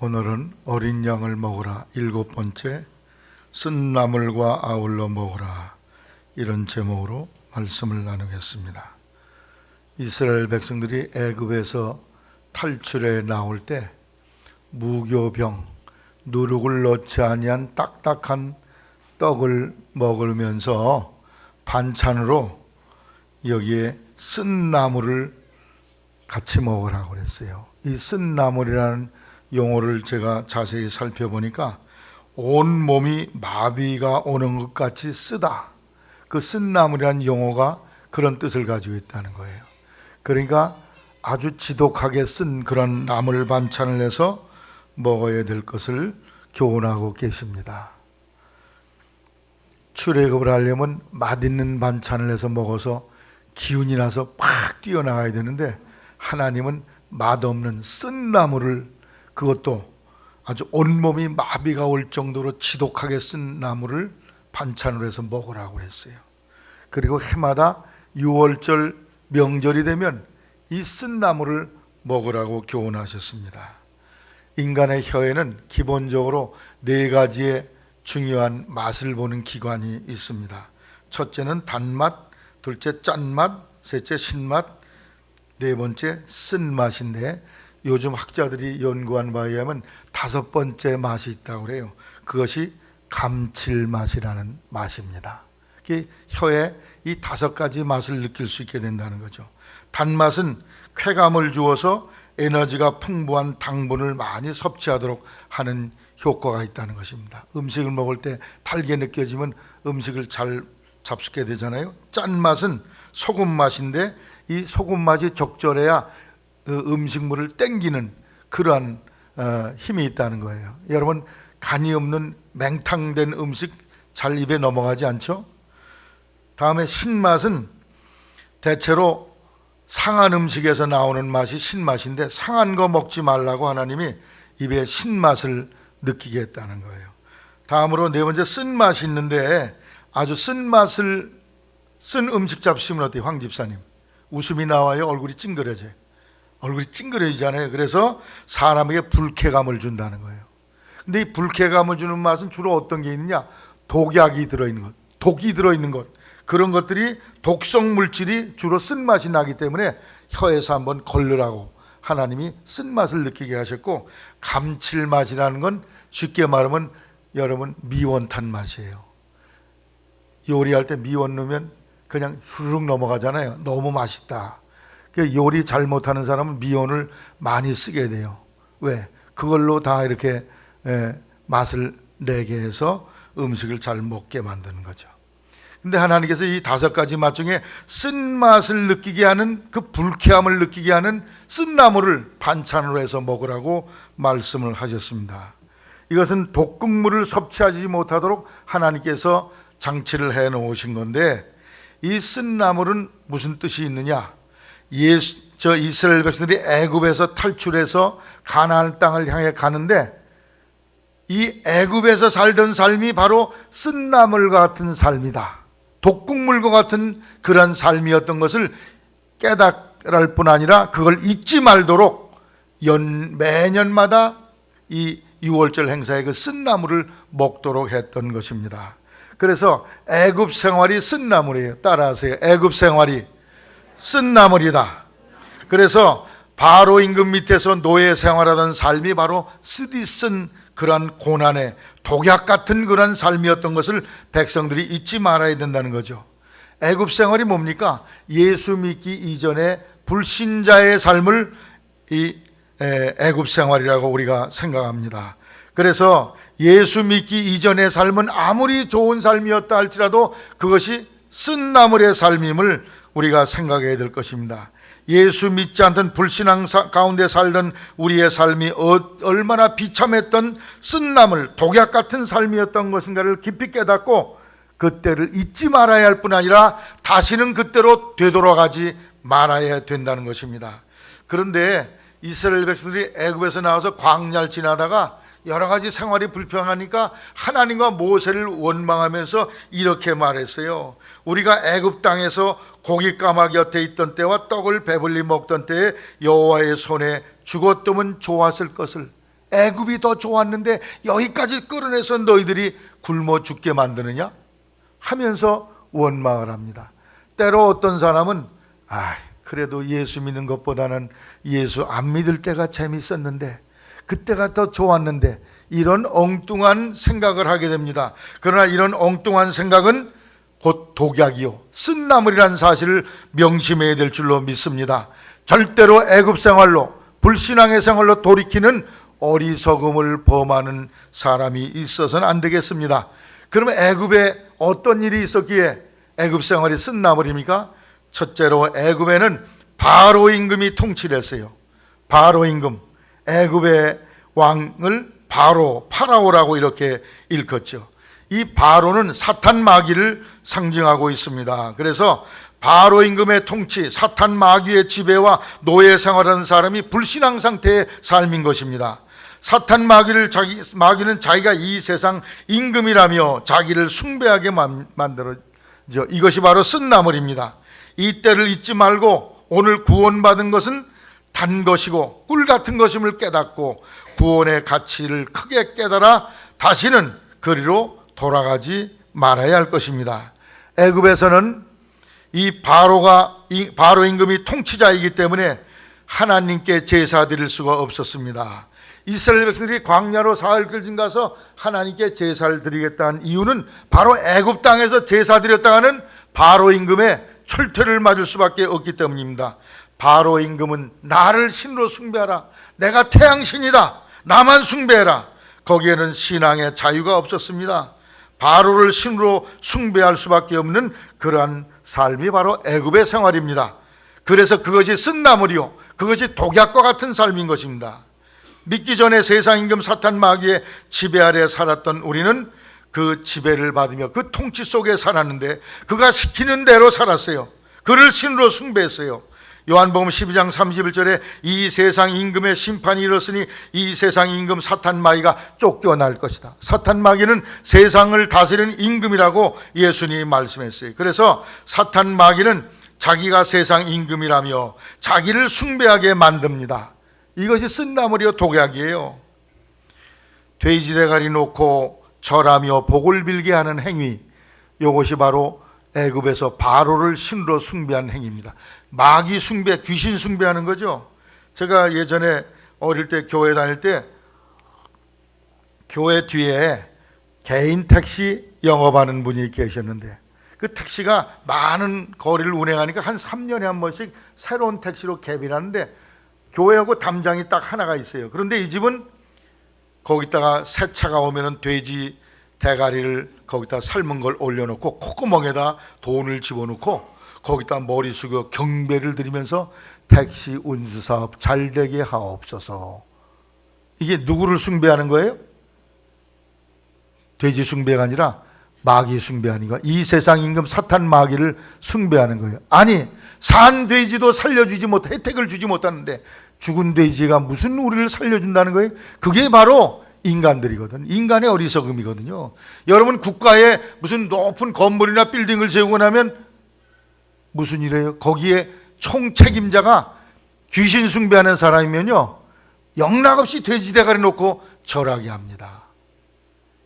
오늘은 어린 양을 먹으라 7번째, 쓴 나물과 아울러 먹으라, 이런 제목으로 말씀을 나누겠습니다. 이스라엘 백성들이 애굽에서 탈출해 나올 때 무교병, 누룩을 넣지 아니한 딱딱한 떡을 먹으면서 반찬으로 여기에 쓴 나물을 같이 먹으라고 그랬어요. 이 쓴 나물이라는 용어를 제가 자세히 살펴보니까 온 몸이 마비가 오는 것 같이 쓰다, 그 쓴 나물이라는 용어가 그런 뜻을 가지고 있다는 거예요. 그러니까 아주 지독하게 쓴 그런 나물 반찬을 해서 먹어야 될 것을 교훈하고 계십니다. 출애굽을 하려면 맛있는 반찬을 해서 먹어서 기운이 나서 팍 뛰어나가야 되는데, 하나님은 맛없는 쓴 나물을, 그것도 아주 온몸이 마비가 올 정도로 지독하게 쓴 나물을 반찬으로 해서 먹으라고 그랬어요. 그리고 해마다 6월절 명절이 되면 이 쓴 나물을 먹으라고 교훈하셨습니다. 인간의 혀에는 기본적으로 4가지의 중요한 맛을 보는 기관이 있습니다. 첫째는 단맛, 둘째 짠맛, 셋째 신맛, 4번째 쓴맛인데, 요즘 학자들이 연구한 바에 의하면 5번째 맛이 있다고 그래요. 그것이 감칠맛이라는 맛입니다. 혀에 이 5가지 맛을 느낄 수 있게 된다는 거죠. 단맛은 쾌감을 주어서 에너지가 풍부한 당분을 많이 섭취하도록 하는 효과가 있다는 것입니다. 음식을 먹을 때 달게 느껴지면 음식을 잘 잡수게 되잖아요. 짠맛은 소금 맛인데, 이 소금 맛이 적절해야 음식물을 땡기는 그러한 힘이 있다는 거예요. 여러분, 간이 없는 맹탕된 음식 잘 입에 넘어가지 않죠? 다음에 신맛은 대체로 상한 음식에서 나오는 맛이 신맛인데, 상한 거 먹지 말라고 하나님이 입에 신맛을 느끼게 했다는 거예요. 다음으로 4번째 쓴맛이 있는데, 아주 쓴맛을 쓴 음식 잡수면 어때요? 황 집사님, 웃음이 나와요? 얼굴이 찡그려져요? 얼굴이 찡그려지잖아요. 그래서 사람에게 불쾌감을 준다는 거예요. 근데 이 불쾌감을 주는 맛은 주로 어떤 게 있느냐? 독약이 들어있는 것, 독이 들어있는 것, 그런 것들이, 독성 물질이 주로 쓴맛이 나기 때문에 혀에서 한번 걸르라고 하나님이 쓴맛을 느끼게 하셨고, 감칠맛이라는 건 쉽게 말하면 여러분 미원탄 맛이에요. 요리할 때 미원 넣으면 그냥 후루룩 넘어가잖아요. 너무 맛있다. 요리 잘못하는 사람은 미원을 많이 쓰게 돼요. 왜? 그걸로 다 이렇게 맛을 내게 해서 음식을 잘 먹게 만드는 거죠. 근데 하나님께서 이 5가지 맛 중에 쓴맛을 느끼게 하는, 그 불쾌함을 느끼게 하는 쓴나물을 반찬으로 해서 먹으라고 말씀을 하셨습니다. 이것은 독극물을 섭취하지 못하도록 하나님께서 장치를 해 놓으신 건데, 이 쓴나물은 무슨 뜻이 있느냐? 이스라엘 백성들이 애굽에서 탈출해서 가나안 땅을 향해 가는데, 이 애굽에서 살던 삶이 바로 쓴나물 같은 삶이다, 독극물과 같은 그런 삶이었던 것을 깨달을 뿐 아니라 그걸 잊지 말도록 매년마다 이 6월절 행사에 그 쓴나물을 먹도록 했던 것입니다. 그래서 애굽 생활이 쓴나물이에요. 따라하세요. 애굽 생활이 쓴나물이다. 그래서 바로 임금 밑에서 노예 생활하던 삶이 바로 쓰디쓴 그런 고난의 독약 같은 그런 삶이었던 것을 백성들이 잊지 말아야 된다는 거죠. 애굽 생활이 뭡니까? 예수 믿기 이전에 불신자의 삶을 이 애굽 생활이라고 우리가 생각합니다. 그래서 예수 믿기 이전의 삶은 아무리 좋은 삶이었다 할지라도 그것이 쓴나물의 삶임을 우리가 생각해야 될 것입니다. 예수 믿지 않던 불신앙 가운데 살던 우리의 삶이 얼마나 비참했던 쓴나물, 독약 같은 삶이었던 것인가를 깊이 깨닫고 그때를 잊지 말아야 할 뿐 아니라 다시는 그때로 되돌아가지 말아야 된다는 것입니다. 그런데 이스라엘 백성들이 애굽에서 나와서 광야를 지나다가 여러 가지 생활이 불평하니까 하나님과 모세를 원망하면서 이렇게 말했어요. 우리가 애굽 땅에서 고기 까마귀 곁에 있던 때와 떡을 배불리 먹던 때에 여호와의 손에 죽었더면 좋았을 것을. 애굽이 더 좋았는데 여기까지 끌어내서 너희들이 굶어 죽게 만드느냐 하면서 원망을 합니다. 때로 어떤 사람은 그래도 예수 믿는 것보다는 예수 안 믿을 때가 재밌었는데, 그때가 더 좋았는데, 이런 엉뚱한 생각을 하게 됩니다. 그러나 이런 엉뚱한 생각은 곧 독약이요 쓴나물이라는 사실을 명심해야 될 줄로 믿습니다. 절대로 애굽 생활로, 불신앙의 생활로 돌이키는 어리석음을 범하는 사람이 있어서는 안 되겠습니다. 그러면 애굽에 어떤 일이 있었기에 애굽 생활이 쓴나물입니까? 첫째로 애굽에는 바로 임금이 통치를 했어요. 바로 임금, 애굽의 왕을 파라오라고 이렇게 일컫죠. 이 바로는 사탄 마귀를 상징하고 있습니다. 그래서 바로 임금의 통치, 사탄 마귀의 지배와 노예 생활하는 사람이 불신앙 상태의 삶인 것입니다. 사탄 마귀는 자기가 이 세상 임금이라며 자기를 숭배하게 만들어죠. 이것이 바로 쓴나물입니다. 이 때를 잊지 말고 오늘 구원받은 것은 단 것이고 꿀 같은 것임을 깨닫고 구원의 가치를 크게 깨달아 다시는 그리로 돌아가지 말아야 할 것입니다. 애굽에서는 이 바로 임금이 통치자이기 때문에 하나님께 제사 드릴 수가 없었습니다. 이스라엘 백성들이 광야로 사흘 끌진 가서 하나님께 제사를 드리겠다는 이유는 바로 애굽 땅에서 제사 드렸다가는 바로 임금의 철퇴를 맞을 수밖에 없기 때문입니다. 바로 임금은 나를 신으로 숭배하라, 내가 태양신이다, 나만 숭배해라. 거기에는 신앙의 자유가 없었습니다. 바로를 신으로 숭배할 수밖에 없는 그러한 삶이 바로 애굽의 생활입니다. 그래서 그것이 쓴나물이요 그것이 독약과 같은 삶인 것입니다. 믿기 전에 세상 임금 사탄 마귀의 지배 아래 살았던 우리는 그 지배를 받으며 그 통치 속에 살았는데 그가 시키는 대로 살았어요. 그를 신으로 숭배했어요. 요한복음 12장 31절에 이 세상 임금의 심판이 이르렀으니 이 세상 임금 사탄 마귀가 쫓겨날 것이다. 사탄 마귀는 세상을 다스리는 임금이라고 예수님이 말씀했어요. 그래서 사탄 마귀는 자기가 세상 임금이라며 자기를 숭배하게 만듭니다. 이것이 쓴나물이요 독약이에요. 돼지 대가리 놓고 절하며 복을 빌게 하는 행위, 이것이 바로 애굽에서 바로를 신으로 숭배한 행위입니다. 마귀 숭배, 귀신 숭배하는 거죠. 제가 예전에 어릴 때 교회 다닐 때 교회 뒤에 개인 택시 영업하는 분이 계셨는데 그 택시가 많은 거리를 운행하니까 한 3년에 한 번씩 새로운 택시로 개비하는데 교회하고 담장이 딱 하나가 있어요. 그런데 이 집은 거기다가 새 차가 오면은 돼지 대가리를 거기다 삶은 걸 올려놓고 콧구멍에다 돈을 집어넣고 거기다 머리 숙여 경배를 드리면서 택시 운수사업 잘되게 하옵소서. 이게 누구를 숭배하는 거예요? 돼지 숭배가 아니라 마귀 숭배하는 거예요. 이 세상 임금 사탄 마귀를 숭배하는 거예요. 아니, 산 돼지도 살려주지 못, 혜택을 주지 못하는데 죽은 돼지가 무슨 우리를 살려준다는 거예요? 그게 바로 인간들이거든. 인간의 어리석음이거든요. 여러분 국가에 무슨 높은 건물이나 빌딩을 세우고 나면 무슨 일이에요? 거기에 총책임자가 귀신 숭배하는 사람이면요 영락없이 돼지 대가리 놓고 절하게 합니다.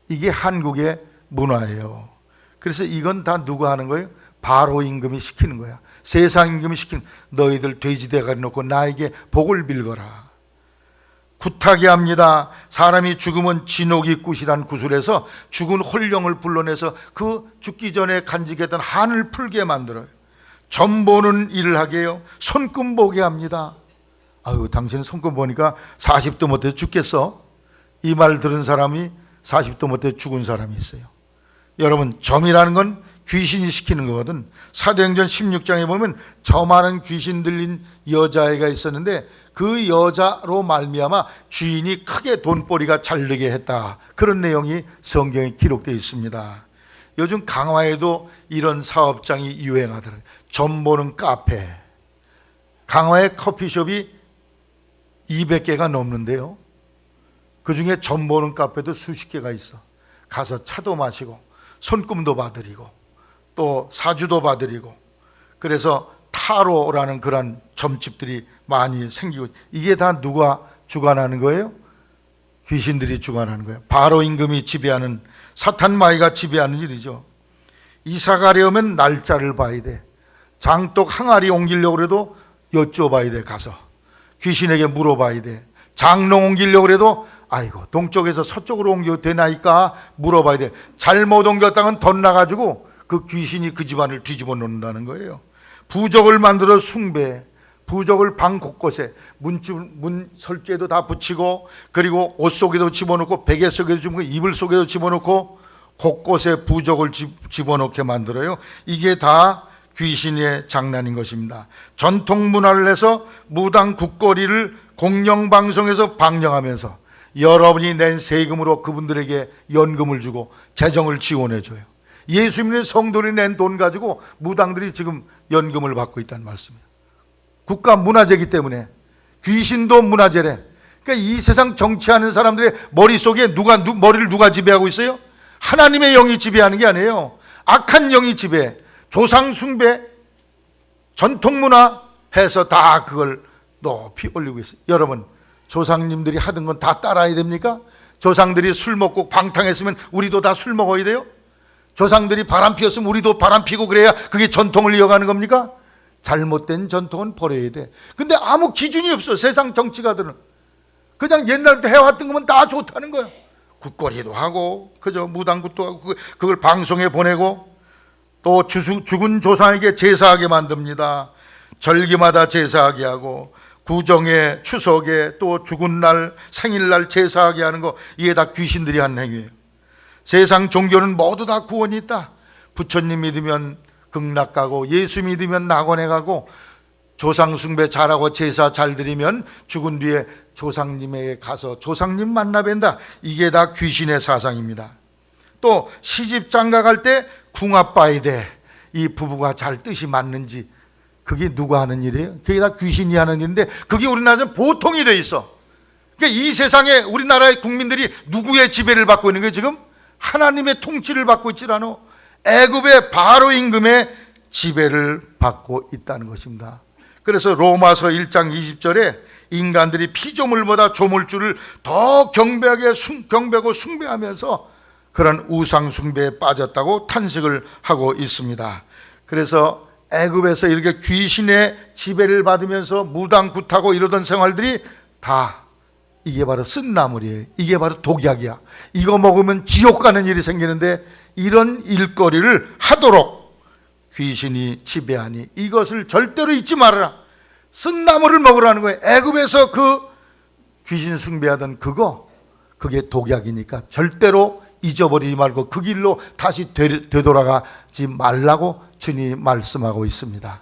이게 한국의 문화예요. 그래서 이건 다 누가 하는 거예요? 바로 임금이 시키는 거야. 세상 임금이 시키는, 너희들 돼지 대가리 놓고 나에게 복을 빌거라. 굿하게 합니다. 사람이 죽으면 진옥이 굿이란 구슬에서 죽은 홀령을 불러내서 그 죽기 전에 간직했던 한을 풀게 만들어요. 점 보는 일을 하게 해요. 손금 보게 합니다. 아유, 당신 손금 보니까 40도 못해 죽겠어? 이 말 들은 사람이 40도 못해 죽은 사람이 있어요. 여러분, 점이라는 건 귀신이 시키는 거거든. 사도행전 16장에 보면 점하는 귀신 들린 여자애가 있었는데 그 여자로 말미암아 주인이 크게 돈벌이가 잘 되게 했다. 그런 내용이 성경에 기록되어 있습니다. 요즘 강화에도 이런 사업장이 유행하더라고요. 점 보는 카페. 강화에 커피숍이 200개가 넘는데요. 그중에 점 보는 카페도 수십 개가 있어. 가서 차도 마시고 손금도 봐드리고 또 사주도 봐드리고, 그래서 타로라는 그런 점집들이 많이 생기고, 이게 다 누가 주관하는 거예요? 귀신들이 주관하는 거예요. 바로 임금이 지배하는, 사탄 마귀가 지배하는 일이죠. 이사 가려면 날짜를 봐야 돼. 장독 항아리 옮기려고 해도 여쭤봐야 돼. 가서 귀신에게 물어봐야 돼. 장롱 옮기려고 해도 아이고 동쪽에서 서쪽으로 옮겨도 되나이까 물어봐야 돼. 잘못 옮겼다면 덧나가지고 그 귀신이 그 집안을 뒤집어 놓는다는 거예요. 부적을 만들어 숭배, 부적을 방 곳곳에 문 설주에도 다 붙이고, 그리고 옷 속에도 집어넣고, 베개 속에도 집어넣고, 이불 속에도 집어넣고, 곳곳에 부적을 집어넣게 만들어요. 이게 다 귀신의 장난인 것입니다. 전통 문화를 해서 무당 국거리를 공영방송에서 방영하면서 여러분이 낸 세금으로 그분들에게 연금을 주고 재정을 지원해줘요. 예수 믿는 성도들이 낸 돈 가지고 무당들이 지금 연금을 받고 있다는 말씀이에요. 국가 문화재이기 때문에. 귀신도 문화재래. 그러니까 이 세상 정치하는 사람들의 머릿속에 머리를 누가 지배하고 있어요? 하나님의 영이 지배하는 게 아니에요. 악한 영이 지배, 조상 숭배, 전통 문화 해서 다 그걸 높이 올리고 있어요. 여러분, 조상님들이 하던 건 다 따라야 됩니까? 조상들이 술 먹고 방탕했으면 우리도 다 술 먹어야 돼요? 조상들이 바람 피웠으면 우리도 바람 피고 그래야 그게 전통을 이어가는 겁니까? 잘못된 전통은 버려야 돼. 근데 아무 기준이 없어. 세상 정치가들은 그냥 옛날부터 해왔던 거면 다 좋다는 거예요. 굿거리도 하고, 그죠? 무당굿도 하고, 그걸 방송에 보내고, 또 죽은 조상에게 제사하게 만듭니다. 절기마다 제사하게 하고, 구정에, 추석에, 또 죽은 날, 생일날 제사하게 하는 거, 이게 다 귀신들이 하는 행위예요. 세상 종교는 모두 다 구원이 있다. 부처님 믿으면 극락 가고, 예수 믿으면 낙원에 가고, 조상 숭배 잘하고 제사 잘 드리면 죽은 뒤에 조상님에게 가서 조상님 만나 뵌다. 이게 다 귀신의 사상입니다. 또 시집 장가 갈 때 궁합 봐야 돼. 이 부부가 잘 뜻이 맞는지. 그게 누가 하는 일이에요? 그게 다 귀신이 하는 일인데 그게 우리나라는 보통이 돼 있어. 그러니까 이 세상에 우리나라의 국민들이 누구의 지배를 받고 있는 거예요? 지금 하나님의 통치를 받고 있지 않아. 애굽의 바로 임금의 지배를 받고 있다는 것입니다. 그래서 로마서 1장 20절에 인간들이 피조물보다 조물주를 더 경배하고 숭배하면서 그런 우상 숭배에 빠졌다고 탄식을 하고 있습니다. 그래서 애굽에서 이렇게 귀신의 지배를 받으면서 무당굿하고 이러던 생활들이 다 이게 바로 쓴나물이에요. 이게 바로 독약이야. 이거 먹으면 지옥 가는 일이 생기는데 이런 일거리를 하도록 귀신이 지배하니 이것을 절대로 잊지 말아라. 쓴나물을 먹으라는 거예요. 애굽에서 그 귀신 숭배하던 그게 독약이니까 절대로 잊어버리지 말고 그 길로 다시 되돌아가지 말라고 주님이 말씀하고 있습니다.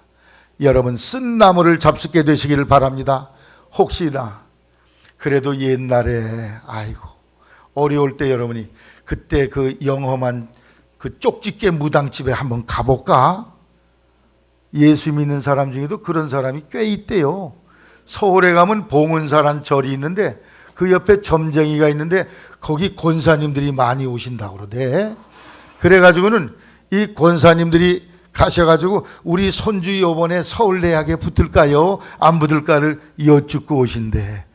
여러분, 쓴나물을 잡숫게 되시기를 바랍니다. 혹시나 그래도 옛날에 아이고 어려울 때 여러분이 그때 그 영험한 그 쪽집게 무당집에 한번 가볼까? 예수 믿는 사람 중에도 그런 사람이 꽤 있대요. 서울에 가면 봉은사란 절이 있는데 그 옆에 점쟁이가 있는데 거기 권사님들이 많이 오신다고 그러대. 그래가지고는 이 권사님들이 가셔가지고 우리 손주 이번에 서울대학에 붙을까요? 안 붙을까를 여쭙고 오신대.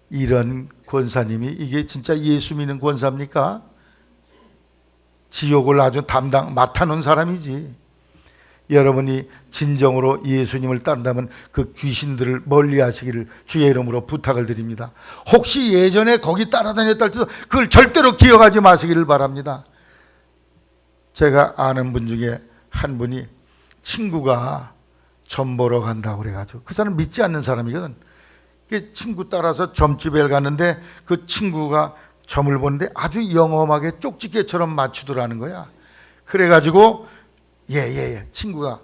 이런 권사님이 이게 진짜 예수 믿는 권사입니까? 지옥을 아주 맡아놓은 사람이지. 여러분이 진정으로 예수님을 따른다면 그 귀신들을 멀리 하시기를 주의 이름으로 부탁을 드립니다. 혹시 예전에 거기 따라다녔다 할지도 그걸 절대로 기억하지 마시기를 바랍니다. 제가 아는 분 중에 한 분이 친구가 점 보러 간다고 그래가지고 그 사람 믿지 않는 사람이거든. 친구 따라서 점집에 갔는데 그 친구가 점을 보는데 아주 영험하게 쪽집게처럼 맞추더라는 거야. 그래가지고 친구가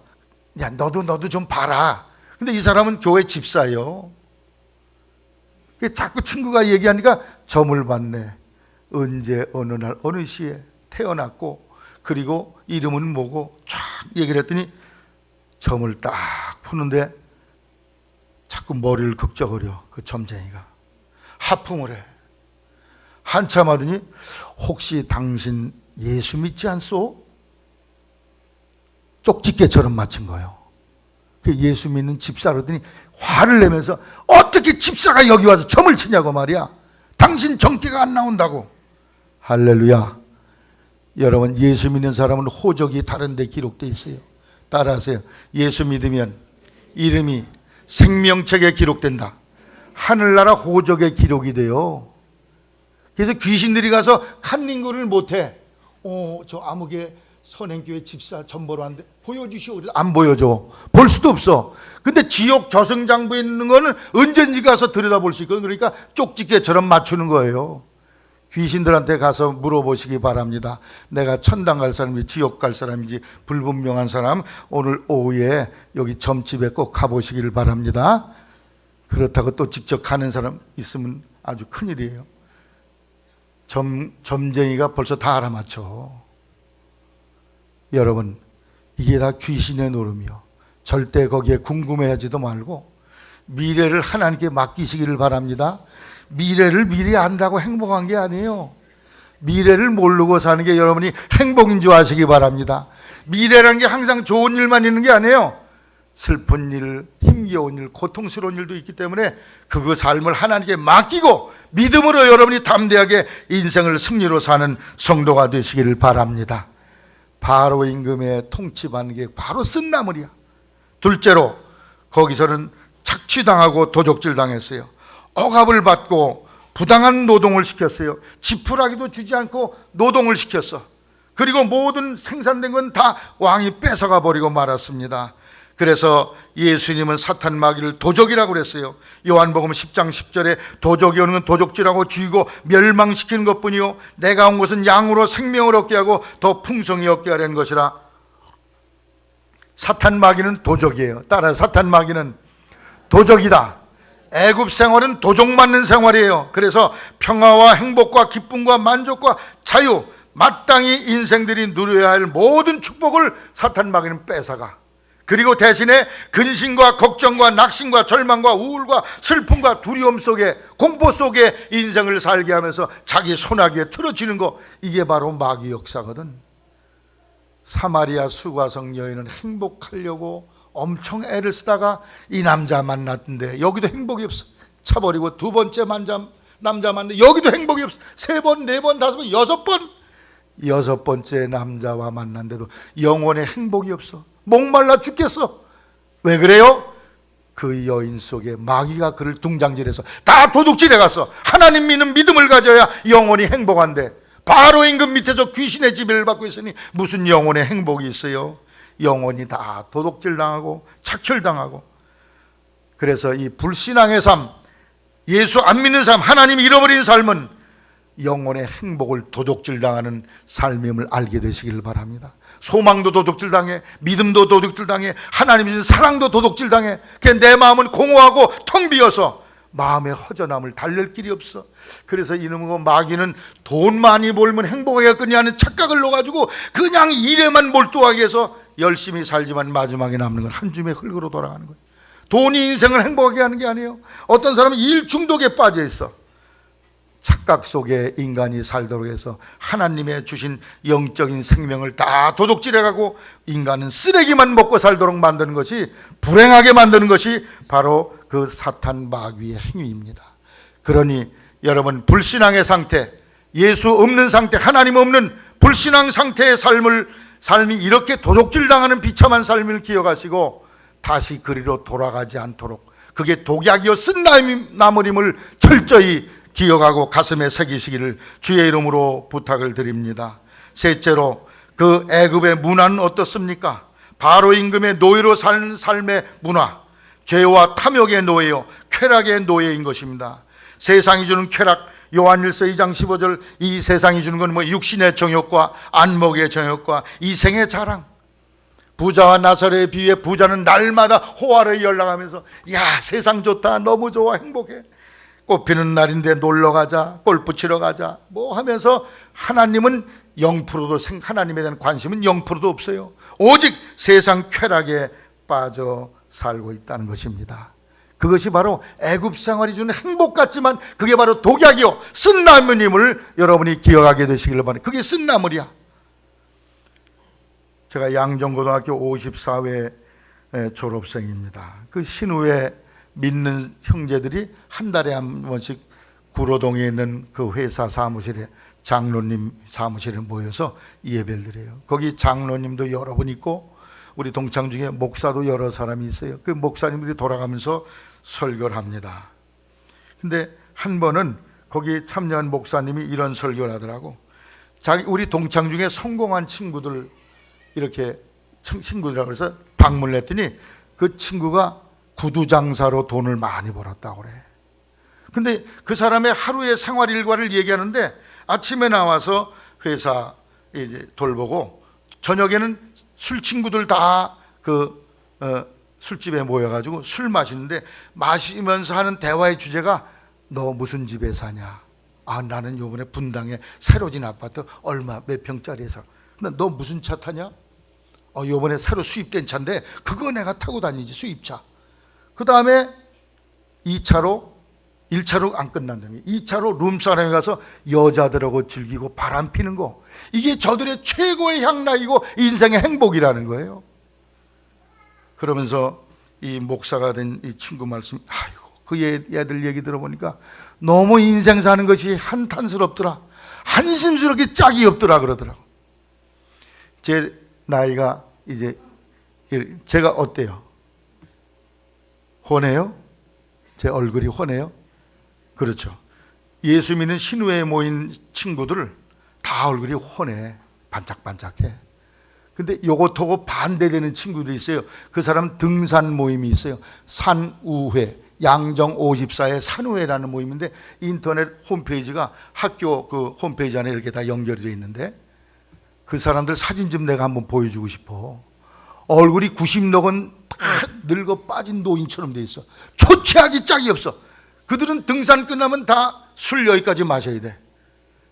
야 너도 좀 봐라. 근데 이 사람은 교회 집사예요. 자꾸 친구가 얘기하니까 점을 봤네. 언제 어느 날 어느 시에 태어났고 그리고 이름은 뭐고 쫙 얘기를 했더니 점을 딱 푸는데 자꾸 머리를 극적거려. 그 점쟁이가 하품을 해. 한참 하더니 혹시 당신 예수 믿지 않소? 쪽집게처럼 맞춘 거예요. 그 예수 믿는 집사라더니 화를 내면서 어떻게 집사가 여기 와서 점을 치냐고 말이야. 당신 정기가 안 나온다고. 할렐루야. 여러분, 예수 믿는 사람은 호적이 다른 데 기록되어 있어요. 따라하세요. 예수 믿으면 이름이 생명책에 기록된다. 하늘나라 호적에 기록이 돼요. 그래서 귀신들이 가서 칸닝거리를 못해. 저 아무개 선행교회 집사 전보로 한데 보여주시오. 안 보여줘. 볼 수도 없어. 근데 지옥 저승장부에 있는 거는 언제든지 가서 들여다볼 수 있거든. 그러니까 쪽집게처럼 맞추는 거예요. 귀신들한테 가서 물어보시기 바랍니다. 내가 천당 갈 사람인지 지옥 갈 사람인지 불분명한 사람, 오늘 오후에 여기 점집에 꼭 가보시기를 바랍니다. 그렇다고 또 직접 가는 사람 있으면 아주 큰일이에요. 점쟁이가 벌써 다 알아맞혀. 여러분, 이게 다 귀신의 노름이요. 절대 거기에 궁금해하지도 말고 미래를 하나님께 맡기시기를 바랍니다. 미래를 미리 안다고 행복한 게 아니에요. 미래를 모르고 사는 게 여러분이 행복인 줄 아시기 바랍니다. 미래라는 게 항상 좋은 일만 있는 게 아니에요. 슬픈 일, 힘겨운 일, 고통스러운 일도 있기 때문에 그 삶을 하나님께 맡기고 믿음으로 여러분이 담대하게 인생을 승리로 사는 성도가 되시기를 바랍니다. 바로 임금의 통치받는 게 바로 쓴나물이야. 둘째로 거기서는 착취당하고 도적질 당했어요. 억압을 받고 부당한 노동을 시켰어요. 지푸라기도 주지 않고 노동을 시켰어. 그리고 모든 생산된 건 다 왕이 뺏어가 버리고 말았습니다. 그래서 예수님은 사탄 마귀를 도적이라고 그랬어요. 요한복음 10장 10절에 도적이 오는 건 도적질하고 죽이고 멸망시키는 것뿐이요 내가 온 것은 양으로 생명을 얻게 하고 더 풍성히 얻게 하려는 것이라. 사탄 마귀는 도적이에요. 따라 사탄 마귀는 도적이다. 애굽 생활은 도적 맞는 생활이에요. 그래서 평화와 행복과 기쁨과 만족과 자유, 마땅히 인생들이 누려야 할 모든 축복을 사탄 마귀는 뺏어가. 그리고 대신에 근심과 걱정과 낙심과 절망과 우울과 슬픔과 두려움 속에, 공포 속에 인생을 살게 하면서 자기 손아귀에 틀어지는 거, 이게 바로 마귀 역사거든. 사마리아 수가성 여인은 행복하려고 엄청 애를 쓰다가 이 남자 만났는데 여기도 행복이 없어. 차버리고 두 번째 남자 만났는데 여기도 행복이 없어. 세 번, 네 번, 다섯 번, 여섯 번째 남자와 만났는데도 영혼의 행복이 없어. 목말라 죽겠어. 왜 그래요? 그 여인 속에 마귀가 그를 둥장질해서 다 도둑질해 갔어. 하나님 믿는 믿음을 가져야 영혼이 행복한데 바로 임금 밑에서 귀신의 지배를 받고 있으니 무슨 영혼의 행복이 있어요? 영혼이 다 도둑질 당하고 착취를 당하고. 그래서 이 불신앙의 삶, 예수 안 믿는 삶, 하나님 잃어버린 삶은 영혼의 행복을 도둑질 당하는 삶임을 알게 되시기를 바랍니다. 소망도 도둑질 당해, 믿음도 도둑질 당해, 하나님의 사랑도 도둑질 당해. 내 마음은 공허하고 텅 비어서 마음의 허전함을 달랠 길이 없어. 그래서 이놈의 마귀는 돈 많이 벌면 행복하겠거니 하는 착각을 넣어가지고 그냥 일에만 몰두하게 해서 열심히 살지만 마지막에 남는 건 한 줌의 흙으로 돌아가는 거예요. 돈이 인생을 행복하게 하는 게 아니에요. 어떤 사람은 일 중독에 빠져 있어. 착각 속에 인간이 살도록 해서 하나님의 주신 영적인 생명을 다 도둑질해가고 인간은 쓰레기만 먹고 살도록 만드는 것이, 불행하게 만드는 것이 바로 그 사탄 마귀의 행위입니다. 그러니 여러분, 불신앙의 상태, 예수 없는 상태, 하나님 없는 불신앙 상태의 삶이 이렇게 도둑질 당하는 비참한 삶을 기억하시고 다시 그리로 돌아가지 않도록, 그게 독약이요 쓴나물임을 철저히 기억하고 가슴에 새기시기를 주의 이름으로 부탁을 드립니다. 셋째로, 그 애굽의 문화는 어떻습니까? 바로 임금의 노예로 사는 삶의 문화, 죄와 탐욕의 노예요, 쾌락의 노예인 것입니다. 세상이 주는 쾌락, 요한일서 2장 15절, 이 세상이 주는 건 육신의 정욕과 안목의 정욕과 이생의 자랑. 부자와 나사로에 비유해 부자는 날마다 호화를 열나가면서 야, 세상 좋다, 너무 좋아, 행복해, 꽃피는 날인데 놀러 가자, 골프 치러 가자 하면서 하나님은 0%도 하나님에 대한 관심은 0%도 없어요. 오직 세상 쾌락에 빠져 살고 있다는 것입니다. 그것이 바로 애굽 생활이 주는 행복 같지만 그게 바로 독약이요 쓴나물임을 여러분이 기억하게 되시길 바랍니다. 그게 쓴나물이야. 제가 양정고등학교 54회 졸업생입니다. 그 신우회 믿는 형제들이 한 달에 한 번씩 구로동에 있는 그 회사 사무실에, 장로님 사무실에 모여서 예배를 드려요. 거기 장로님도 여러 분 있고 우리 동창 중에 목사도 여러 사람이 있어요. 그 목사님들이 돌아가면서 설교를 합니다. 근데 한 번은 거기 참여한 목사님이 이런 설교를 하더라고. 우리 동창 중에 성공한 친구들, 이렇게 친구들이라고 해서 방문을 했더니 그 친구가 구두 장사로 돈을 많이 벌었다고 그래. 근데 그 사람의 하루의 생활 일과를 얘기하는데 아침에 나와서 회사 이제 돌보고 저녁에는 술 친구들 다 술집에 모여가지고 술 마시는데, 마시면서 하는 대화의 주제가 너 무슨 집에 사냐? 아, 나는 요번에 분당에 새로 진 아파트 얼마 몇 평짜리에 살아. 근데 너 무슨 차 타냐? 요번에 새로 수입된 차인데 그거 내가 타고 다니지, 수입차. 그 다음에 2차로 1차로 안 끝난다며 2차로 룸사롱에 가서 여자들하고 즐기고 바람 피는 거, 이게 저들의 최고의 향락이고 인생의 행복이라는 거예요. 그러면서 이 목사가 된 이 친구 말씀, 아이고 그 애들 얘기 들어보니까 너무 인생 사는 것이 한탄스럽더라, 한심스럽게 짝이 없더라 그러더라고. 제 나이가 이제, 제가 어때요? 훤해요? 제 얼굴이 훤해요? 그렇죠. 예수 믿는 신우에 모인 친구들 다 얼굴이 훤해, 반짝반짝해. 근데 요것하고 반대되는 친구들이 있어요. 그 사람은 등산 모임이 있어요. 산우회, 양정 54의 산우회라는 모임인데 인터넷 홈페이지가 학교 그 홈페이지 안에 이렇게 다 연결이 되어 있는데, 그 사람들 사진 좀 내가 한번 보여주고 싶어. 얼굴이 90넉은 다 늙어 빠진 노인처럼 돼 있어. 초췌하기 짝이 없어. 그들은 등산 끝나면 다 술 여기까지 마셔야 돼.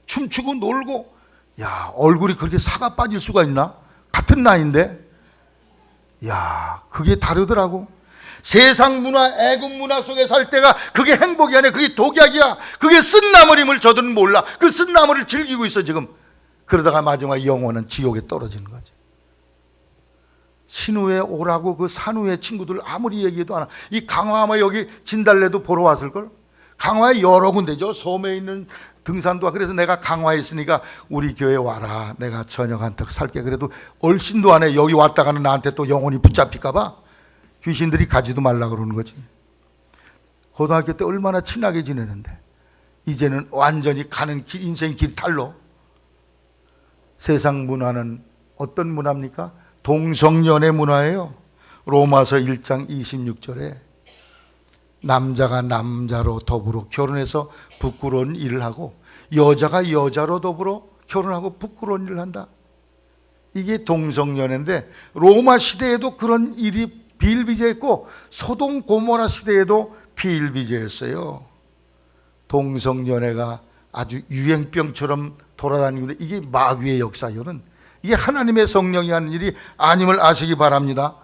춤추고 놀고. 야, 얼굴이 그렇게 사가 빠질 수가 있나? 같은 나이인데. 야, 그게 다르더라고. 세상 문화, 애국 문화 속에 살 때가 그게 행복이 아니야. 그게 독약이야. 그게 쓴나물임을 저들은 몰라. 그 쓴나물을 즐기고 있어 지금. 그러다가 마지막에 영혼은 지옥에 떨어지는 거지. 신우에 오라고 그 산우의 친구들 아무리 얘기해도 안 와. 이 강화마 여기 진달래도 보러 왔을걸? 강화에 여러 군데죠. 섬에 있는 등산도. 그래서 내가 강화에 있으니까 우리 교회 와라, 내가 저녁 한턱 살게. 그래도 얼씬도 안 해. 여기 왔다가는 나한테 또 영혼이 붙잡힐까 봐 귀신들이 가지도 말라 그러는 거지. 고등학교 때 얼마나 친하게 지내는데 이제는 완전히 가는 길, 인생 길 탈로. 세상 문화는 어떤 문화입니까? 동성연애 문화예요. 로마서 1장 26절에 남자가 남자로 더불어 결혼해서 부끄러운 일을 하고 여자가 여자로 더불어 결혼하고 부끄러운 일을 한다. 이게 동성연애인데 로마 시대에도 그런 일이 비일비재했고 소돔 고모라 시대에도 비일비재했어요. 동성연애가 아주 유행병처럼 돌아다니는데 이게 마귀의 역사요는, 이게 하나님의 성령이 하는 일이 아님을 아시기 바랍니다.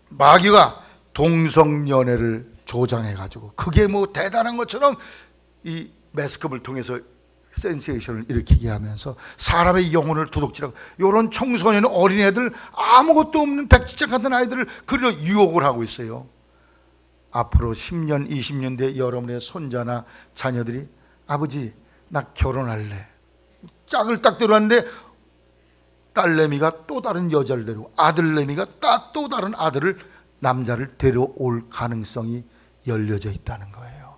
마귀가 동성연애를 조장해가지고 그게 뭐 대단한 것처럼 이 매스컴을 통해서 센세이션을 일으키게 하면서 사람의 영혼을 도둑질하고, 이런 청소년 어린애들, 아무것도 없는 백지장 같은 아이들을 그리려 유혹을 하고 있어요. 앞으로 10년, 20년 뒤에 여러분의 손자나 자녀들이 아버지 나 결혼할래, 짝을 딱 데려왔는데 딸내미가 또 다른 여자를 데리고 아들내미가 또 다른 아들을, 남자를 데려올 가능성이 열려져 있다는 거예요.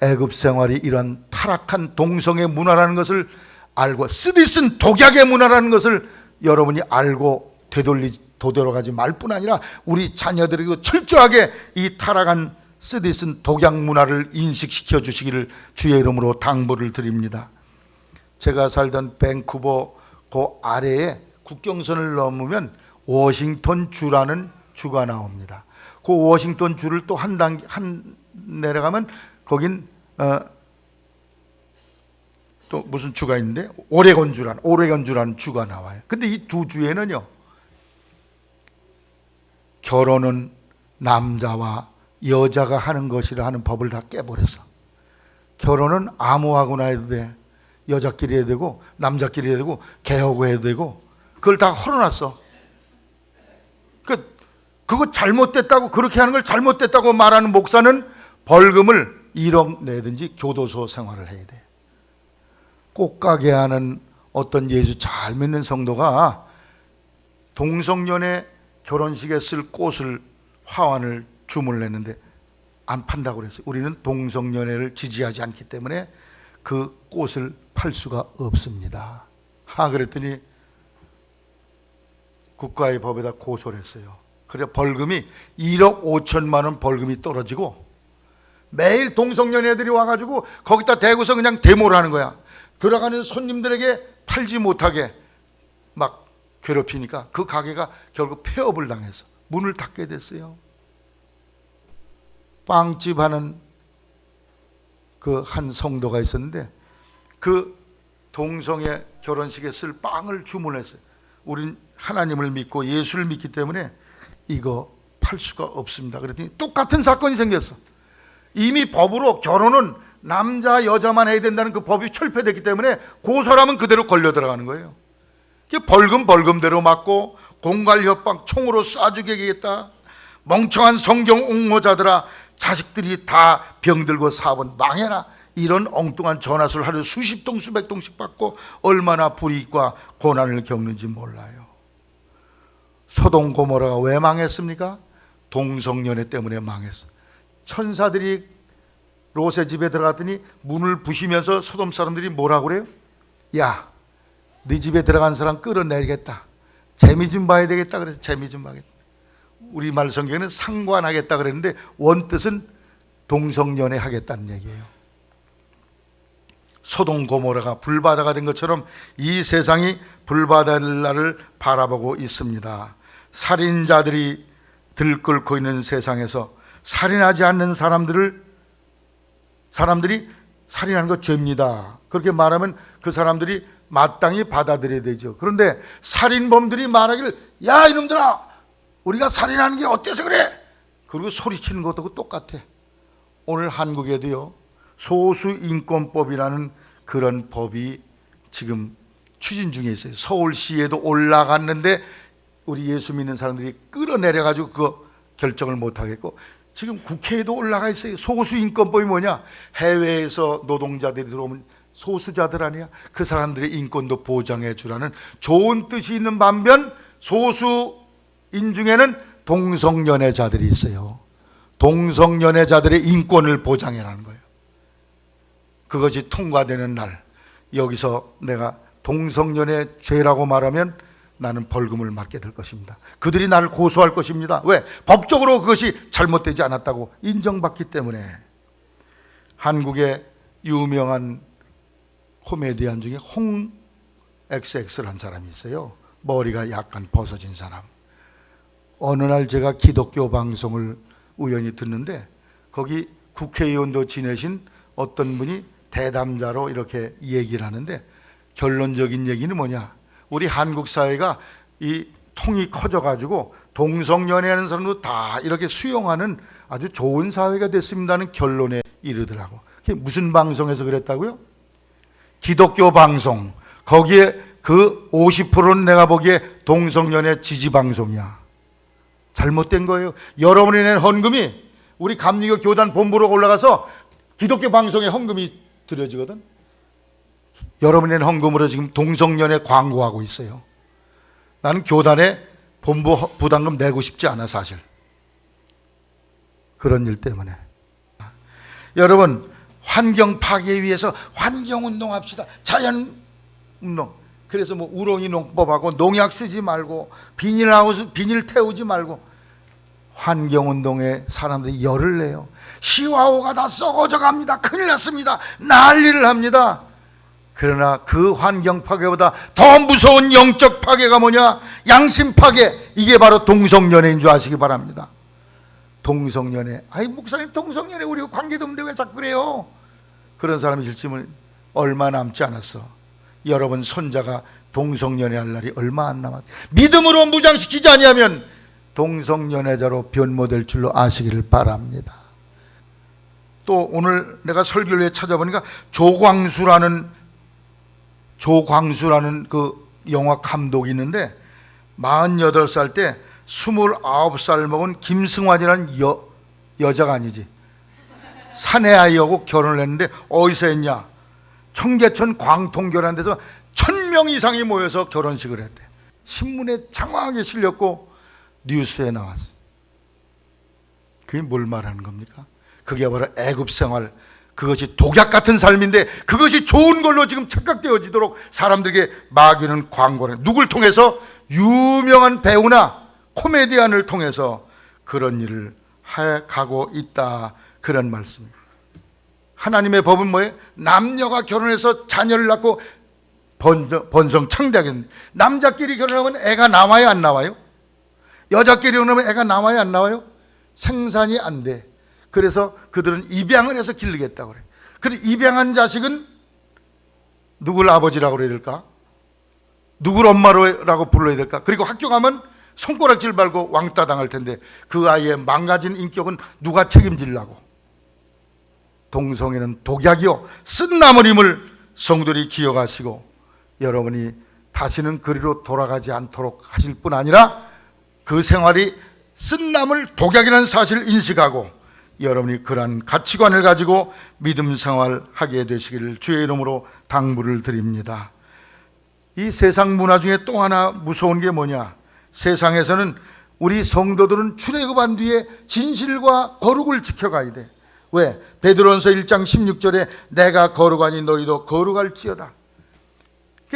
애굽 생활이 이런 타락한 동성의 문화라는 것을 알고, 쓰디쓴 독약의 문화라는 것을 여러분이 알고 되돌아가지 말 뿐 아니라 우리 자녀들에게 철저하게 이 타락한 쓰디쓴 독약 문화를 인식시켜 주시기를 주의 이름으로 당부를 드립니다. 제가 살던 밴쿠버 그 아래에 국경선을 넘으면 워싱턴 주라는 주가 나옵니다. 그 워싱턴 주를 또 한 내려가면 거긴 또 무슨 주가 있는데 오레곤 주라는 주가 나와요. 근데 이 두 주에는요, 결혼은 남자와 여자가 하는 것이라 하는 법을 다 깨버렸어. 결혼은 아무하고나 해도 돼. 여자끼리 해도 되고 남자끼리 해도 되고 개하고 해도 되고, 그걸 다 헐어놨어. 그거 잘못됐다고, 그렇게 하는 걸 잘못됐다고 말하는 목사는 벌금을 1억 내든지 교도소 생활을 해야 돼. 꽃가게 하는 어떤 예수 잘 믿는 성도가 동성연애 결혼식에 쓸 꽃을, 화환을 주문했는데 안 판다고 그랬어요. 우리는 동성연애를 지지하지 않기 때문에 그 꽃을 팔 수가 없습니다. 그랬더니 국가의 법에다 고소를 했어요. 그래 벌금이 1억 5천만 원 벌금이 떨어지고, 매일 동성연애들이 와가지고 거기다 대고서 그냥 데모를 하는 거야. 들어가는 손님들에게 팔지 못하게 막 괴롭히니까 그 가게가 결국 폐업을 당해서 문을 닫게 됐어요. 빵집 하는 그 한 성도가 있었는데 그 동성애 결혼식에 쓸 빵을 주문했어요. 우린 하나님을 믿고 예수를 믿기 때문에 이거 팔 수가 없습니다. 그랬더니 똑같은 사건이 생겼어. 이미 법으로 결혼은 남자 여자만 해야 된다는 그 법이 철폐됐기 때문에 고소하면 그대로 걸려 들어가는 거예요. 벌금대로 맞고 공갈 협박 총으로 쏴주게 하겠다. 멍청한 성경 옹호자들아, 자식들이 다 병들고 사업은 망해라. 이런 엉뚱한 전화수를 하루 수십 통 수백 통씩 받고 얼마나 불이익과 고난을 겪는지 몰라요. 소돔 고모라가 왜 망했습니까? 동성연애 때문에 망했어. 천사들이 롯의 집에 들어갔더니 문을 부시면서 소돔 사람들이 뭐라고 그래요? 야, 네 집에 들어간 사람 끌어내겠다. 재미 좀 봐야 되겠다. 그래서 재미 좀 봐야겠다. 우리말 성경에는 상관하겠다 그랬는데 원뜻은 동성연애 하겠다는 얘기예요. 소돔 고모라가 불바다가 된 것처럼 이 세상이 불바다의 날을 바라보고 있습니다. 살인자들이 들끓고 있는 세상에서 살인하지 않는 사람들이 살인하는 거 죄입니다. 그렇게 말하면 그 사람들이 마땅히 받아들여야 되죠. 그런데 살인범들이 말하기를, 야 이놈들아, 우리가 살인하는 게 어때서 그래? 그리고 소리치는 것도 똑같아. 오늘 한국에도요, 소수인권법이라는 그런 법이 지금 추진 중에 있어요. 서울시에도 올라갔는데 우리 예수 믿는 사람들이 끌어내려가지고 그거 결정을 못하겠고, 지금 국회에도 올라가 있어요. 소수인권법이 뭐냐? 해외에서 노동자들이 들어오면 소수자들 아니야? 그 사람들의 인권도 보장해 주라는 좋은 뜻이 있는 반면, 소수인 중에는 동성연애자들이 있어요. 동성연애자들의 인권을 보장해라는 거예요. 그것이 통과되는 날, 여기서 내가 동성연애 죄라고 말하면 나는 벌금을 맞게 될 것입니다. 그들이 나를 고소할 것입니다. 왜? 법적으로 그것이 잘못되지 않았다고 인정받기 때문에. 한국의 유명한 코미디언 중에 홍 XX라는 사람이 있어요. 머리가 약간 벗어진 사람. 어느 날 제가 기독교 방송을 우연히 듣는데 거기 국회의원도 지내신 어떤 분이 대담자로 이렇게 얘기를 하는데, 결론적인 얘기는 뭐냐? 우리 한국 사회가 이 통이 커져가지고 동성연애하는 사람도 다 이렇게 수용하는 아주 좋은 사회가 됐습니다는 결론에 이르더라고. 그게 무슨 방송에서 그랬다고요? 기독교 방송. 거기에 그 50%는 내가 보기에 동성연애 지지 방송이야. 잘못된 거예요. 여러분이 낸 헌금이 우리 감리교 교단 본부로 올라가서 기독교 방송에 헌금이 드려지거든. 여러분의 헌금으로 지금 동성연애 광고하고 있어요. 나는 교단에 본부 부담금 내고 싶지 않아, 사실. 그런 일 때문에. 여러분, 환경 파괴 위해서 환경운동 합시다. 자연운동. 그래서 뭐 우렁이 농법하고 농약 쓰지 말고 비닐 태우지 말고, 환경운동에 사람들이 열을 내요. 시와호가 다 썩어져 갑니다. 큰일 났습니다. 난리를 합니다. 그러나 그 환경 파괴보다 더 무서운 영적 파괴가 뭐냐? 양심 파괴. 이게 바로 동성연애인 줄 아시기 바랍니다. 동성연애. 아이 목사님, 동성연애 우리 관계도 없는데 왜 자꾸 그래요? 그런 사람이 있을지는 얼마 남지 않았어. 여러분 손자가 동성연애 할 날이 얼마 안 남았. 믿음으로 무장시키지 아니하면 동성연애자로 변모될 줄로 아시기를 바랍니다. 또 오늘 내가 설교를 위해 찾아보니까 조광수라는 그 영화 감독이 있는데 48살 때 29살 먹은 김승환이라는 여자가 아니지, 사내 아이하고 결혼을 했는데 어디서 했냐? 청계천 광통교라는 데서 1000명 이상이 모여서 결혼식을 했대. 신문에 장황하게 실렸고 뉴스에 나왔어. 그게 뭘 말하는 겁니까? 그게 바로 애굽 생활, 그것이 독약 같은 삶인데 그것이 좋은 걸로 지금 착각되어지도록 사람들에게 막이는 광고를, 누굴 통해서? 유명한 배우나 코미디언을 통해서 그런 일을 해가고 있다, 그런 말씀입니다. 하나님의 법은 뭐예요? 남녀가 결혼해서 자녀를 낳고 번성 창대하겠는데, 남자끼리 결혼하면 애가 나와요, 안 나와요? 여자끼리 결혼하면 애가 나와요, 안 나와요? 생산이 안 돼. 그래서 그들은 입양을 해서 기르겠다고 그래. 그래, 입양한 자식은 누굴 아버지라고 그래야 될까? 누굴 엄마라고 불러야 될까? 그리고 학교 가면 손가락질 밟고 왕따 당할 텐데 그 아이의 망가진 인격은 누가 책임지려고? 동성애는 독약이요 쓴나물임을 성도들이 기억하시고, 여러분이 다시는 그리로 돌아가지 않도록 하실 뿐 아니라 그 생활이 쓴나물 독약이라는 사실을 인식하고 여러분이 그러한 가치관을 가지고 믿음 생활하게 되시기를 주의 이름으로 당부를 드립니다. 이 세상 문화 중에 또 하나 무서운 게 뭐냐? 세상에서는 우리 성도들은 출애굽한 뒤에 진실과 거룩을 지켜가야 돼. 왜? 베드로전서 1장 16절에 내가 거룩하니 너희도 거룩할지어다.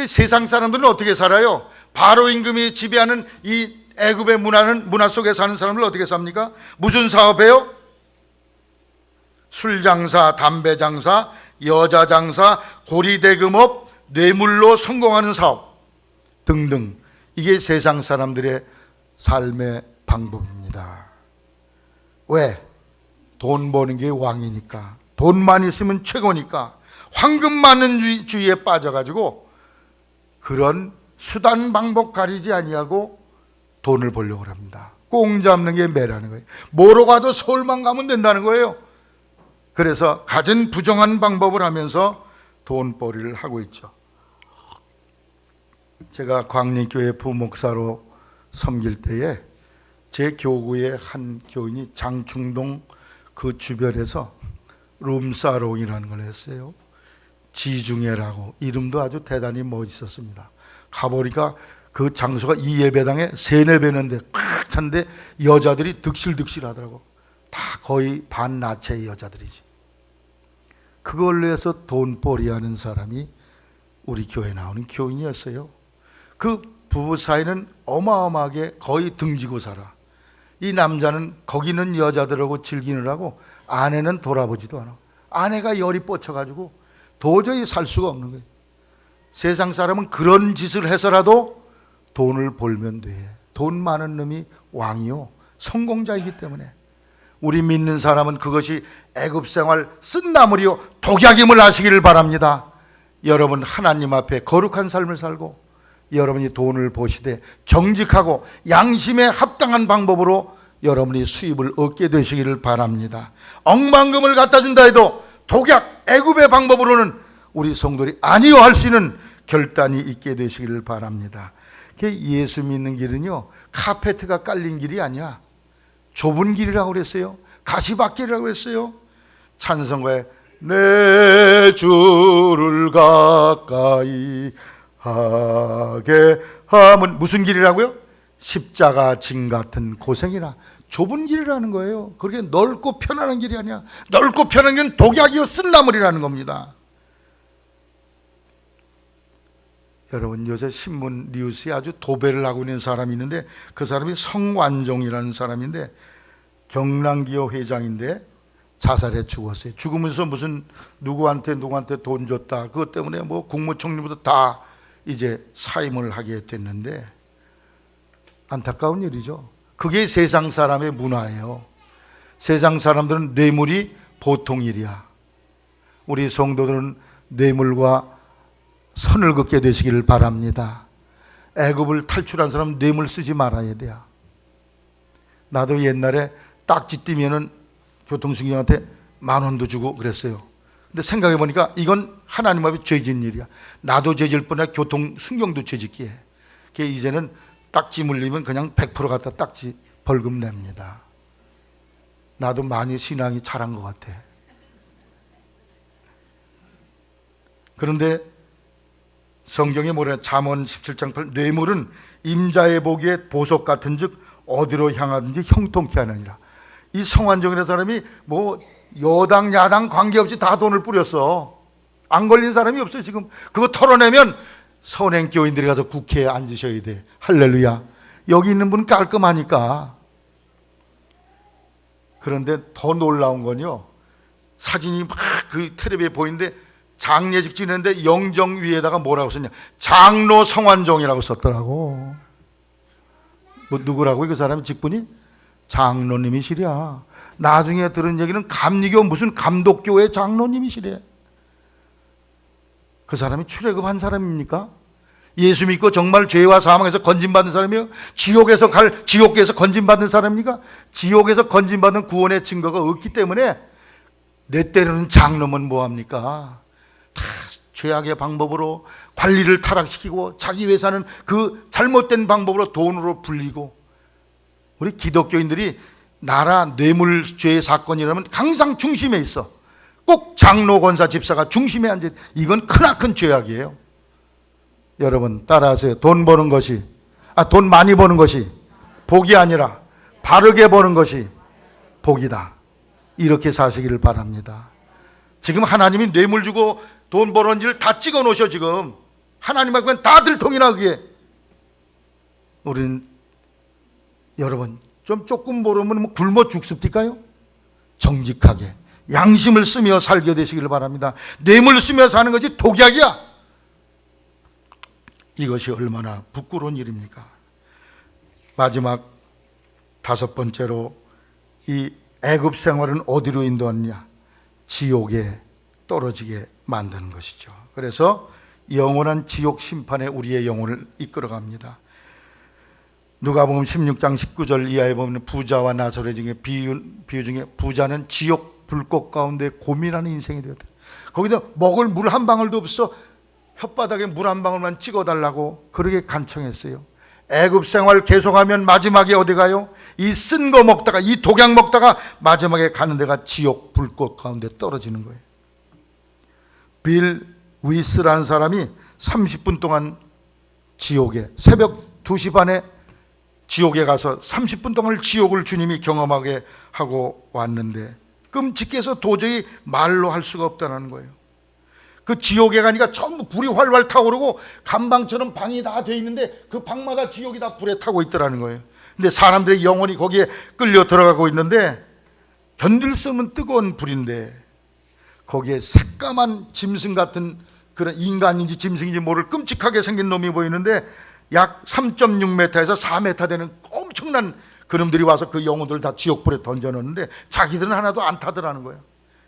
세상 사람들은 어떻게 살아요? 바로 임금이 지배하는 이 애굽의 문화 속에 사는 사람들 어떻게 삽니까? 무슨 사업해요? 술 장사, 담배 장사, 여자 장사, 고리대금업, 뇌물로 성공하는 사업 등등. 이게 세상 사람들의 삶의 방법입니다. 왜? 돈 버는 게 왕이니까, 돈만 있으면 최고니까 황금 많은 주의에 빠져가지고 그런 수단 방법 가리지 아니하고 돈을 벌려고 합니다. 꽁 잡는 게 매라는 거예요. 뭐로 가도 서울만 가면 된다는 거예요. 그래서 가진 부정한 방법을 하면서 돈벌이를 하고 있죠. 제가 광림교회 부목사로 섬길 때에 제 교구의 한 교인이 장충동 그 주변에서 룸사롱이라는 걸 했어요. 지중해라고, 이름도 아주 대단히 멋있었습니다. 가보니까 그 장소가 이 예배당에 3-4배는데 꽉 찬데 여자들이 득실득실 하더라고. 다 거의 반나체의 여자들이지. 그걸로 해서 돈벌이 하는 사람이 우리 교회에 나오는 교인이었어요. 그 부부 사이는 어마어마하게 거의 등지고 살아. 이 남자는 거기 있는 여자들하고 즐기느라고 아내는 돌아보지도 않아. 아내가 열이 뻗쳐가지고 도저히 살 수가 없는 거예요. 세상 사람은 그런 짓을 해서라도 돈을 벌면 돼. 돈 많은 놈이 왕이요, 성공자이기 때문에. 우리 믿는 사람은 그것이 애굽 생활 쓴나물이요 독약임을 아시기를 바랍니다. 여러분 하나님 앞에 거룩한 삶을 살고 여러분이 돈을 버시되 정직하고 양심에 합당한 방법으로 여러분이 수입을 얻게 되시기를 바랍니다. 억만금을 갖다 준다 해도 독약 애굽의 방법으로는 우리 성도들이 아니요 할 수 있는 결단이 있게 되시기를 바랍니다. 예수 믿는 길은요 카페트가 깔린 길이 아니야. 좁은 길이라고 그랬어요. 가시밭길이라고 했어요. 찬송가에 내 주를 가까이 하게 함은 무슨 길이라고요? 십자가 진 같은 고생이나 좁은 길이라는 거예요. 그렇게 넓고 편안한 길이 아니야. 넓고 편한 길은 독약이요 쓴나물이라는 겁니다. 여러분 요새 신문 뉴스에 아주 도배를 하고 있는 사람이 있는데 그 사람이 성완종이라는 사람인데 경남기업 회장인데 자살해 죽었어요. 죽으면서 무슨 누구한테 돈 줬다 그것 때문에 뭐 국무총리부터 다 이제 사임을 하게 됐는데 안타까운 일이죠. 그게 세상 사람의 문화예요. 세상 사람들은 뇌물이 보통 일이야. 우리 성도들은 뇌물과 선을 긋게 되시기를 바랍니다. 애굽을 탈출한 사람은 뇌물 쓰지 말아야 돼요. 나도 옛날에 딱지 띄면은 교통수행한테 10,000원도 주고 그랬어요. 근데 생각해 보니까 이건 하나님 앞에 죄진 일이야. 나도 죄질 뿐 아니라 교통순경도 죄짓기에. 이제는 딱지 물리면 그냥 100% 갖다 딱지 벌금 냅니다. 나도 많이 신앙이 자란 것 같아. 그런데 성경에 뭐래? 잠언 17장 8 뇌물은 임자의 보기에 보석 같은즉 어디로 향하든지 형통케 하느니라. 이 성완종이라는 사람이 뭐 여당 야당 관계없이 다 돈을 뿌렸어. 안 걸린 사람이 없어요. 지금 그거 털어내면 선행교인들이 가서 국회에 앉으셔야 돼. 할렐루야. 여기 있는 분은 깔끔하니까. 그런데 더 놀라운 건요, 사진이 막 그 텔레비에 보이는데 장례식 지내는데 영정 위에다가 뭐라고 썼냐? 장로 성완종이라고 썼더라고. 뭐 누구라고? 그 사람이 직분이 장로님이시랴. 나중에 들은 얘기는 감리교 무슨 감독교회 장로님이시래. 그 사람이 출애굽한 사람입니까? 예수 믿고 정말 죄와 사망에서 건진받은 사람이요? 지옥에서 건진받은 사람입니까? 지옥에서 건진받은 구원의 증거가 없기 때문에 내 때로는 장로면 뭐합니까? 다 죄악의 방법으로 관리를 타락시키고 자기 회사는 그 잘못된 방법으로 돈으로 불리고, 우리 기독교인들이 나라 뇌물죄의 사건이라면 항상 중심에 있어. 꼭 장로, 권사, 집사가 중심에 앉아. 이건 크나큰 죄악이에요. 여러분 따라하세요. 돈 많이 버는 것이 복이 아니라 바르게 버는 것이 복이다. 이렇게 사시기를 바랍니다. 지금 하나님이 뇌물 주고 돈 벌었는지를 다 찍어 놓으셔. 지금 하나님하고 그냥 다 들통이나. 그게 우린 여러분 좀 조금 모르면 뭐 굶어 죽습니까요? 정직하게 양심을 쓰며 살게 되시기를 바랍니다. 뇌물 쓰며 사는 것이 독약이야. 이것이 얼마나 부끄러운 일입니까? 마지막 5번째로 이 애굽 생활은 어디로 인도하느냐? 지옥에 떨어지게 만드는 것이죠. 그래서 영원한 지옥 심판에 우리의 영혼을 이끌어갑니다. 누가복음 16장 19절 이하에 보면 부자와 나사렛 중에 비유 중에 부자는 지옥 불꽃 가운데 고민하는 인생이 되었다. 거기다 먹을 물 한 방울도 없어. 혓바닥에 물 한 방울만 찍어달라고 그렇게 간청했어요. 애굽 생활 계속하면 마지막에 어디 가요? 이 쓴 거 먹다가, 이 독약 먹다가 마지막에 가는 데가 지옥 불꽃 가운데 떨어지는 거예요. 빌 위스라는 사람이 30분 동안 지옥에, 새벽 2시 반에 지옥에 가서 30분 동안 지옥을 주님이 경험하게 하고 왔는데 끔찍해서 도저히 말로 할 수가 없다는 거예요. 그 지옥에 가니까 전부 불이 활활 타오르고 감방처럼 방이 다 돼 있는데 그 방마다 지옥이 다 불에 타고 있더라는 거예요. 근데 사람들의 영혼이 거기에 끌려 들어가고 있는데 견딜 수 없는 뜨거운 불인데 거기에 새까만 짐승 같은 그런 인간인지 짐승인지 모를 끔찍하게 생긴 놈이 보이는데 약 3.6m에서 4m 되는 엄청난 그놈들이 와서 그 영혼들을 다 지옥불에 던져놓는데 자기들은 하나도 안 타더라는 거예요.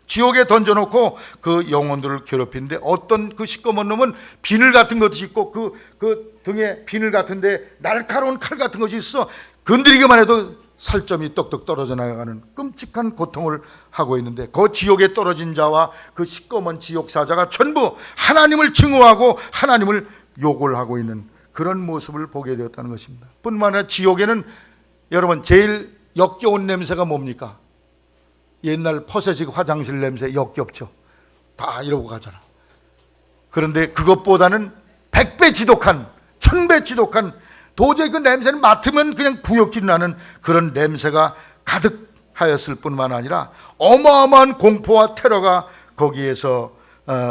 지옥에 던져놓고 그 영혼들을 괴롭히는데 어떤 그 시꺼먼 놈은 비늘 같은 것이 있고 그 등에 비늘 같은데 날카로운 칼 같은 것이 있어. 건드리기만 해도 살점이 떡떡 떨어져 나가는 끔찍한 고통을 하고 있는데 그 지옥에 떨어진 자와 그 시꺼먼 지옥사자가 전부 하나님을 증오하고 하나님을 욕을 하고 있는 그런 모습을 보게 되었다는 것입니다. 뿐만 아니라 지옥에는 여러분 제일 역겨운 냄새가 뭡니까? 옛날 퍼세식 화장실 냄새 역겹죠. 다 이러고 가잖아. 그런데 그것보다는 100배 지독한, 1000배 지독한, 도저히 그 냄새는 맡으면 그냥 구역질 나는 그런 냄새가 가득하였을 뿐만 아니라 어마어마한 공포와 테러가 거기에서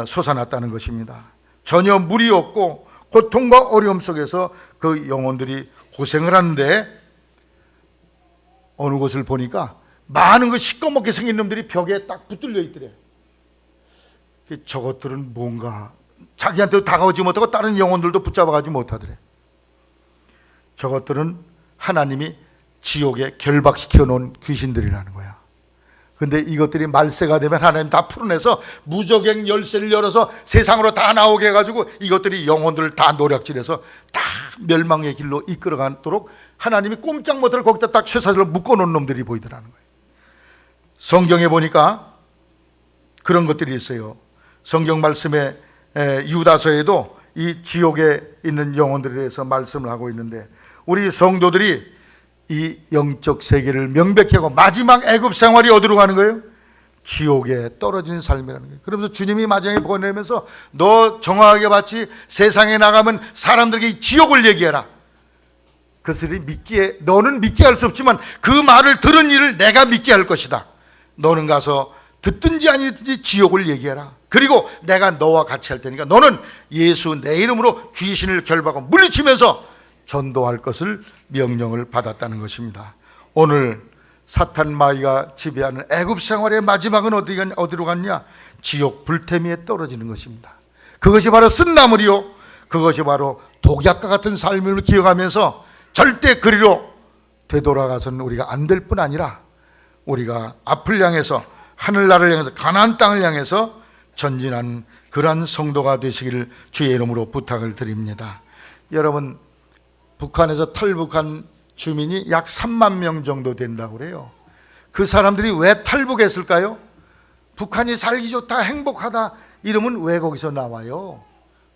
솟아났다는 것입니다. 전혀 물이 없고 고통과 어려움 속에서 그 영혼들이 고생을 하는데 어느 곳을 보니까 많은 그 시꺼멓게 생긴 놈들이 벽에 딱 붙들려 있더래. 저것들은 뭔가 자기한테 다가오지 못하고 다른 영혼들도 붙잡아가지 못하더래. 저것들은 하나님이 지옥에 결박시켜 놓은 귀신들이라는 거야. 근데 이것들이 말세가 되면 하나님 다 풀어내서 무적행 열쇠를 열어서 세상으로 다 나오게 해가지고 이것들이 영혼들을 다 노략질해서 다 멸망의 길로 이끌어가도록 하나님이 꼼짝 못하고 거기다 딱 쇠사슬로 묶어놓은 놈들이 보이더라는 거예요. 성경에 보니까 그런 것들이 있어요. 성경 말씀에 유다서에도 이 지옥에 있는 영혼들에 대해서 말씀을 하고 있는데 우리 성도들이 이 영적 세계를 명백히 하고 마지막 애굽 생활이 어디로 가는 거예요? 지옥에 떨어진 삶이라는 거예요. 그러면서 주님이 마지막에 보내면서 너 정확하게 봤지? 세상에 나가면 사람들에게 지옥을 얘기해라. 그것을 너는 믿게 할 수 없지만 그 말을 들은 이를 내가 믿게 할 것이다. 너는 가서 듣든지 아니든지 지옥을 얘기해라. 그리고 내가 너와 같이 할 테니까 너는 예수 내 이름으로 귀신을 결박하고 물리치면서 전도할 것을 명령을 받았다는 것입니다. 오늘 사탄 마귀가 지배하는 애굽 생활의 마지막은 어디로 갔냐? 지옥 불태미에 떨어지는 것입니다. 그것이 바로 쓴나물이요, 그것이 바로 독약과 같은 삶을 기억하면서 절대 그리로 되돌아가서는 우리가 안 될 뿐 아니라 우리가 앞을 향해서 하늘나라를 향해서 가나안 땅을 향해서 전진하는 그러한 성도가 되시기를 주의 이름으로 부탁을 드립니다. 여러분, 북한에서 탈북한 주민이 약 3만 명 정도 된다고 그래요. 그 사람들이 왜 탈북했을까요? 북한이 살기 좋다, 행복하다 이러면 왜 거기서 나와요?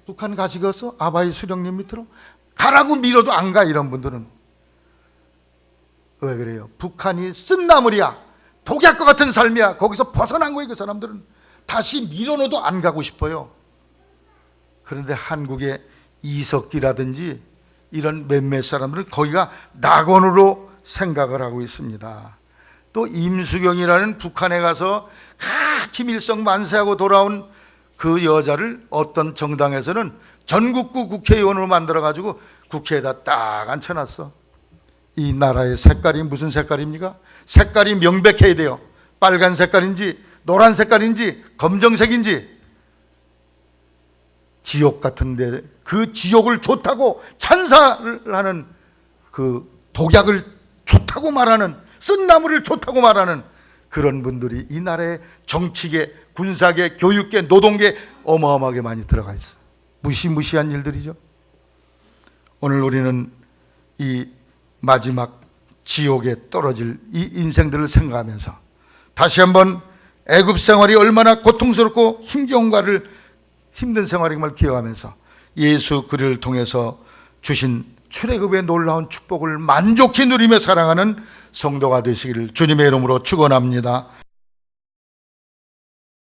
북한 가시겠어? 아바이 수령님 밑으로? 가라고 밀어도 안 가. 이런 분들은 왜 그래요? 북한이 쓴나물이야, 독약과 같은 삶이야. 거기서 벗어난 거예요. 그 사람들은 다시 밀어넣어도 안 가고 싶어요. 그런데 한국의 이석기라든지 이런 몇몇 사람들은 거기가 낙원으로 생각을 하고 있습니다. 또 임수경이라는 북한에 가서 김일성 만세하고 돌아온 그 여자를 어떤 정당에서는 전국구 국회의원으로 만들어가지고 국회에다 딱 앉혀놨어. 이 나라의 색깔이 무슨 색깔입니까? 색깔이 명백해야 돼요. 빨간 색깔인지 노란 색깔인지 검정색인지. 지옥 같은데 그 지옥을 좋다고 찬사를 하는, 그 독약을 좋다고 말하는, 쓴나물을 좋다고 말하는 그런 분들이 이 나라의 정치계, 군사계, 교육계, 노동계 어마어마하게 많이 들어가 있어요. 무시무시한 일들이죠. 오늘 우리는 이 마지막 지옥에 떨어질 이 인생들을 생각하면서 다시 한번 애굽 생활이 얼마나 고통스럽고 힘든 생활임을 기억하면서 예수 그리스도를 통해서 주신 출애굽의 놀라운 축복을 만족히 누리며 살아가는 성도가 되시기를 주님의 이름으로 축원합니다.